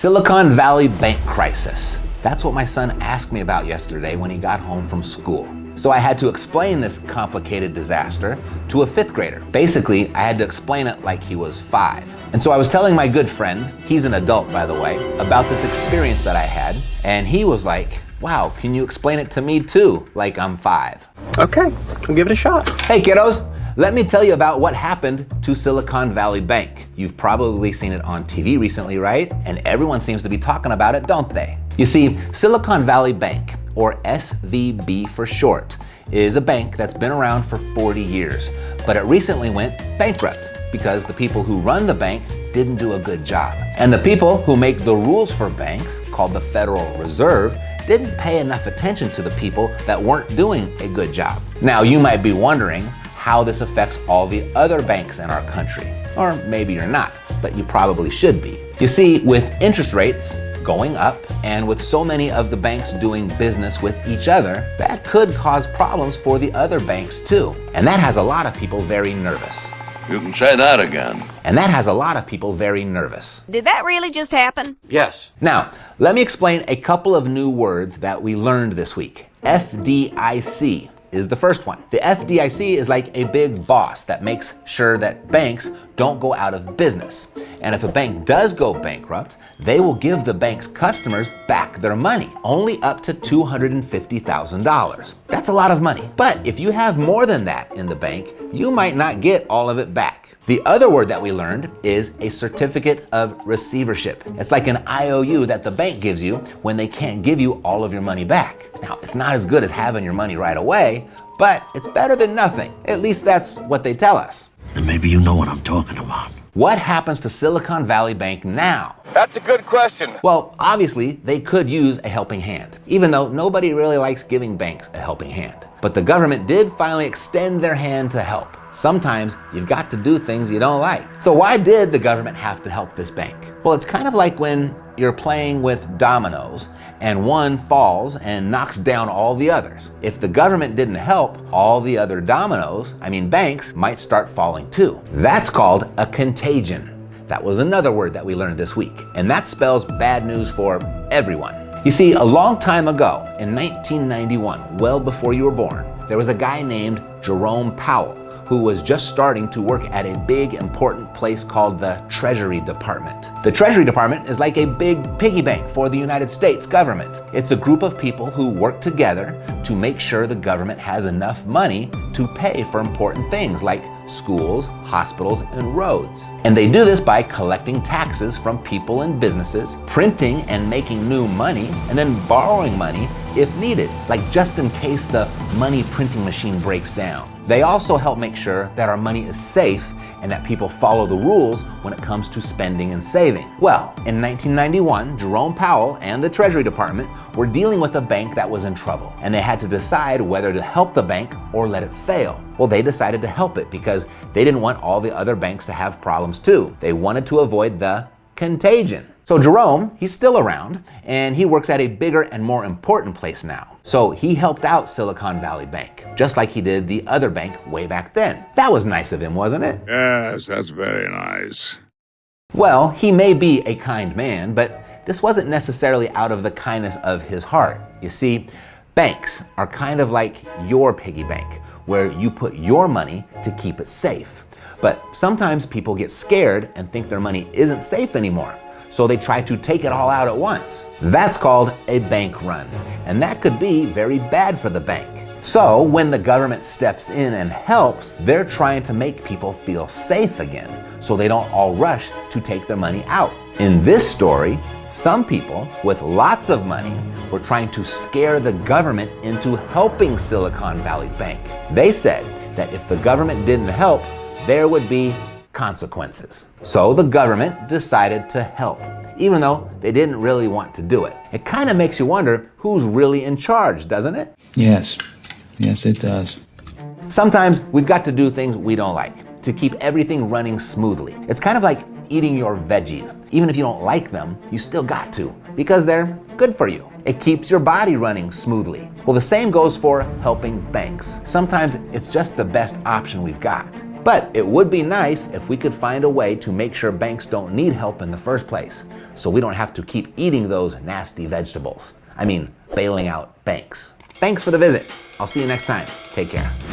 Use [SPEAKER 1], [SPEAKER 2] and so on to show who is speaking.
[SPEAKER 1] Silicon Valley bank crisis. That's what my son asked me about yesterday when he got home from school. So I had to explain this complicated disaster to a fifth grader. Basically, I had to explain it like he was 5. And so I was telling my good friend, he's an adult by the way, about this experience that I had, and he was like, wow, can you explain it to me too, like I'm 5?
[SPEAKER 2] Okay, we'll give it a shot.
[SPEAKER 1] Hey kiddos, let me tell you about what happened to Silicon Valley Bank. You've probably seen it on TV recently, right? And everyone seems to be talking about it, don't they? You see, Silicon Valley Bank, or SVB for short, is a bank that's been around for 40 years, but it recently went bankrupt because the people who run the bank didn't do a good job. And the people who make the rules for banks, called the Federal Reserve, didn't pay enough attention to the people that weren't doing a good job. Now, you might be wondering how this affects all the other banks in our country. Or maybe you're not, but you probably should be. You see, with interest rates going up and with so many of the banks doing business with each other, that could cause problems for the other banks too. And that has a lot of people very nervous.
[SPEAKER 3] You can say that again.
[SPEAKER 1] And that has a lot of people very nervous.
[SPEAKER 4] Did that really just happen?
[SPEAKER 2] Yes.
[SPEAKER 1] Now, let me explain a couple of new words that we learned this week. FDIC is the first one. The FDIC is like a big boss that makes sure that banks don't go out of business. And if a bank does go bankrupt, they will give the bank's customers back their money, only up to $250,000. That's a lot of money. But if you have more than that in the bank, you might not get all of it back. The other word that we learned is a certificate of receivership. It's like an IOU that the bank gives you when they can't give you all of your money back. Now, it's not as good as having your money right away, but it's better than nothing. At least that's what they tell us.
[SPEAKER 5] And maybe you know what I'm talking about.
[SPEAKER 1] What happens to Silicon Valley Bank now?
[SPEAKER 6] That's a good question.
[SPEAKER 1] Well, obviously, they could use a helping hand, even though nobody really likes giving banks a helping hand. But the government did finally extend their hand to help. Sometimes you've got to do things you don't like. So why did the government have to help this bank? Well, it's kind of like when you're playing with dominoes and one falls and knocks down all the others. If the government didn't help, all the other dominoes, banks, might start falling too. That's called a contagion. That was another word that we learned this week, and that spells bad news for everyone. You see, a long time ago, in 1991, well before you were born, there was a guy named Jerome Powell who was just starting to work at a big important place called the Treasury Department. The Treasury Department is like a big piggy bank for the United States government. It's a group of people who work together to make sure the government has enough money to pay for important things like schools, hospitals, and roads. And they do this by collecting taxes from people and businesses, printing and making new money, and then borrowing money if needed, like just in case the money printing machine breaks down. They also help make sure that our money is safe and that people follow the rules when it comes to spending and saving. Well, in 1991, Jerome Powell and the Treasury Department were dealing with a bank that was in trouble, and they had to decide whether to help the bank or let it fail. Well, they decided to help it because they didn't want all the other banks to have problems too. They wanted to avoid the contagion. So Jerome, he's still around, and he works at a bigger and more important place now. So he helped out Silicon Valley Bank, just like he did the other bank way back then. That was nice of him, wasn't it?
[SPEAKER 3] Yes, that's very nice.
[SPEAKER 1] Well, he may be a kind man, but this wasn't necessarily out of the kindness of his heart. You see, banks are kind of like your piggy bank, where you put your money to keep it safe. But sometimes people get scared and think their money isn't safe anymore, so they try to take it all out at once. That's called a bank run, and that could be very bad for the bank. So when the government steps in and helps, they're trying to make people feel safe again, so they don't all rush to take their money out. In this story, some people with lots of money were trying to scare the government into helping Silicon Valley Bank. They said that if the government didn't help, there would be consequences. So the government decided to help, even though they didn't really want to do it. It kind of makes you wonder who's really in charge, doesn't it?
[SPEAKER 7] Yes, it does.
[SPEAKER 1] Sometimes we've got to do things we don't like to keep everything running smoothly. It's kind of like eating your veggies. Even if you don't like them, you still got to, because they're good for you. It keeps your body running smoothly. Well, the same goes for helping banks. Sometimes it's just the best option we've got. But it would be nice if we could find a way to make sure banks don't need help in the first place. so we don't have to keep eating those nasty vegetables. I mean, bailing out banks. Thanks for the visit. I'll see you next time. Take care.